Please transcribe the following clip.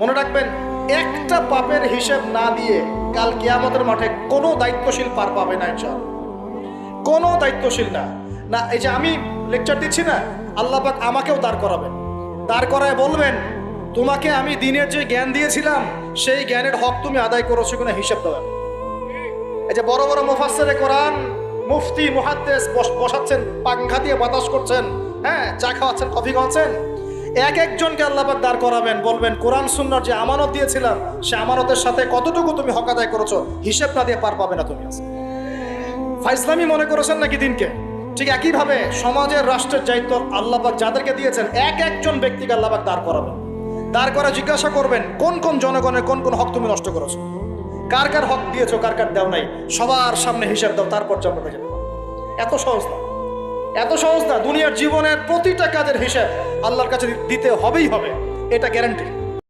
মনে রাখবেন, একটা পাপের হিসেব না দিয়ে কাল কিয়ামতের মাঠে কোনো দায়িত্বশীল পার পাবে না ইনশাআল্লাহ। কোনো দায়িত্বশীল না। না এই যে আমি লেকচার দিচ্ছি না, আল্লাহ পাক আমাকেও দাঁড় করাবেন, দাঁড় করায় বলবেন তোমাকে আমি দিনের যে জ্ঞান দিয়েছিলাম সেই জ্ঞানের হক তুমি আদায় করেছো কিনা হিসাব দেবেন। এই যে বড় বড় মুফাসসিরে কোরআন, মুফতি, মুহাদ্দিস বসাচ্ছেন, পাংখা দিয়ে বাতাস করছেন, হ্যাঁ, চা খাওয়াচ্ছেন, কফি খাওয়াচ্ছেন, এক একজনকে আল্লাহ পাক দাঁড় করাবেন, বলবেন কোরআন সুন্নাহর যে আমানত দিয়েছিলাম সে আমানতের সাথে কতটুকু তুমি হক আদায় করেছো হিসাব না দিয়ে পার পাবে না তুমি। ফাইজলামি মনে করেছেন নাকি দিনকে? ঠিক একইভাবে সমাজের, রাষ্ট্রের দায়িত্ব আল্লাহ পাক যাদেরকে দিয়েছেন এক একজন ব্যক্তিকে আল্লাহ পাক দাঁড় করাবেন। দাঁড় করে জিজ্ঞাসা করবেন কোন কোন জনগণের কোন কোন হক তুমি নষ্ট করেছো, কার কার হক দিয়েছো, কার কার দেও নাই, সবার সামনে হিসাব দাও, তারপর জান্নাতে যেতে পারো। এত সহজ না, এত সহজ না। দুনিয়ার জীবনের প্রতিটা কাজের হিসাব আল্লাহর কাছে দিতে হবেই হবে, এটা গ্যারান্টি।